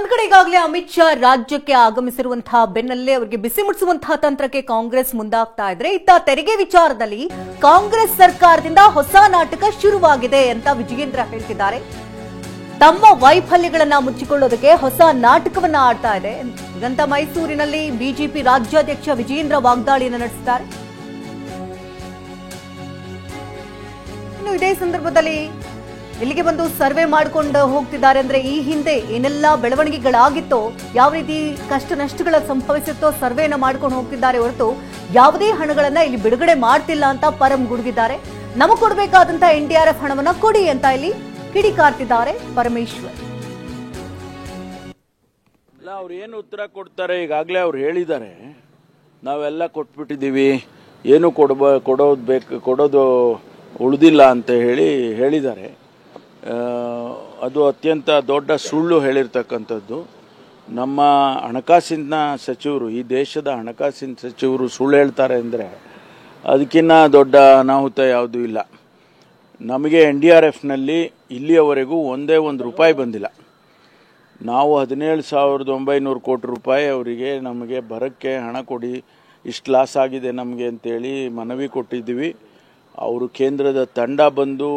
ಒಂದ್ ಕಡೆ ಈಗಾಗಲೇ ಅಮಿತ್ ಶಾ ರಾಜ್ಯಕ್ಕೆ ಆಗಮಿಸಿರುವಂತಹ ಬೆನ್ನಲ್ಲೇ ಅವರಿಗೆ ಬಿಸಿ ಮುಟ್ಟಿಸುವಂತಹ ತಂತ್ರಕ್ಕೆ ಕಾಂಗ್ರೆಸ್ ಮುಂದಾಗ್ತಾ ಇದ್ರೆ, ಇತ್ತ ತೆರಿಗೆ ವಿಚಾರದಲ್ಲಿ ಕಾಂಗ್ರೆಸ್ ಸರ್ಕಾರದಿಂದ ಹೊಸ ನಾಟಕ ಶುರುವಾಗಿದೆ ಅಂತ ವಿಜಯೇಂದ್ರ ಹೇಳ್ತಿದ್ದಾರೆ. ತಮ್ಮ ವೈಫಲ್ಯಗಳನ್ನ ಮುಚ್ಚಿಕೊಳ್ಳೋದಕ್ಕೆ ಹೊಸ ನಾಟಕವನ್ನ ಆಡ್ತಾ ಇದೆ. ಈಗಂತ ಮೈಸೂರಿನಲ್ಲಿ ಬಿಜೆಪಿ ರಾಜ್ಯಾಧ್ಯಕ್ಷ ವಿಜಯೇಂದ್ರ ವಾಗ್ದಾಳಿಯನ್ನು ನಡೆಸಿದ್ದಾರೆ. ಇನ್ನು ಇದೇ ಸಂದರ್ಭದಲ್ಲಿ ಇಲ್ಲಿಗೆ ಬಂದು ಸರ್ವೆ ಮಾಡಿಕೊಂಡು ಹೋಗ್ತಿದ್ದಾರೆ. ಅಂದ್ರೆ ಈ ಹಿಂದೆ ಏನೆಲ್ಲ ಬೆಳವಣಿಗೆಗಳಾಗಿತ್ತೋ, ಯಾವ ರೀತಿ ಕಷ್ಟ ನಷ್ಟಗಳ ಸಂಭವಿಸುತ್ತೋ ಸರ್ವೆಯನ್ನ ಮಾಡ್ಕೊಂಡು ಹೋಗ್ತಿದ್ದಾರೆ ಹೊರತು ಯಾವುದೇ ಹಣಗಳನ್ನ ಇಲ್ಲಿ ಬಿಡುಗಡೆ ಮಾಡ್ತಿಲ್ಲ ಅಂತ ಪರಂ ಗುಡುಗಿದ್ದಾರೆ. ನಮಗೆ ಕೊಡಬೇಕಾದಂತ NDRF ಹಣವನ್ನ ಕೊಡಿ ಅಂತ ಇಲ್ಲಿ ಕಿಡಿಕಾರ್ತಿದ್ದಾರೆ ಪರಮೇಶ್ವರ್. ಅವ್ರು ಏನು ಉತ್ತರ ಕೊಡ್ತಾರೆ? ಈಗಾಗಲೇ ಅವ್ರು ಹೇಳಿದ್ದಾರೆ, ನಾವೆಲ್ಲ ಕೊಟ್ಬಿಟ್ಟಿದ್ದೀವಿ, ಏನು ಕೊಡೋದು ಉಳಿದಿಲ್ಲ ಅಂತ ಹೇಳಿದ್ದಾರೆ. ಅದು ಅತ್ಯಂತ ದೊಡ್ಡ ಸುಳ್ಳು ಹೇಳಿರ್ತಕ್ಕಂಥದ್ದು. ನಮ್ಮ ಹಣಕಾಸಿನ ಸಚಿವರು, ಈ ದೇಶದ ಹಣಕಾಸಿನ ಸಚಿವರು ಸುಳ್ಳು ಹೇಳ್ತಾರೆ ಅಂದರೆ ಅದಕ್ಕಿಂತ ದೊಡ್ಡ ಅನಾಹುತ ಯಾವುದೂ ಇಲ್ಲ. ನಮಗೆ NDRFನಲ್ಲಿ ಇಲ್ಲಿಯವರೆಗೂ ಒಂದೇ ಒಂದು ರೂಪಾಯಿ ಬಂದಿಲ್ಲ. ನಾವು 17,900 ಕೋಟಿ ರೂಪಾಯಿ ಅವರಿಗೆ ನಮಗೆ ಬರೋಕ್ಕೆ ಹಣ ಕೊಡಿ, ಇಷ್ಟು ಲಾಸ್ ಆಗಿದೆ ನಮಗೆ ಅಂತೇಳಿ ಮನವಿ ಕೊಟ್ಟಿದ್ದೀವಿ. ಅವರು ಕೇಂದ್ರದ ತಂಡ ಬಂದು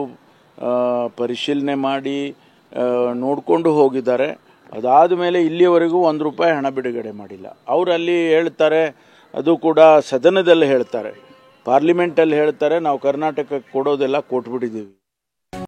ಪರಿಶೀಲನೆ ಮಾಡಿ ನೋಡಿಕೊಂಡು ಹೋಗಿದ್ದಾರೆ. ಅದಾದ ಮೇಲೆ ಇಲ್ಲಿಯವರೆಗೂ 1 ರೂಪಾಯಿ ಹಣ ಬಿಡುಗಡೆ ಮಾಡಿಲ್ಲ. ಅವರಲ್ಲಿ ಹೇಳ್ತಾರೆ, ಅದು ಕೂಡ ಸದನದಲ್ಲಿ ಹೇಳ್ತಾರೆ, ಪಾರ್ಲಿಮೆಂಟಲ್ಲಿ ಹೇಳ್ತಾರೆ, ನಾವು ಕರ್ನಾಟಕಕ್ಕೆ ಕೊಡೋದೆಲ್ಲ ಕೊಟ್ಬಿಟ್ಟಿದ್ದೀವಿ.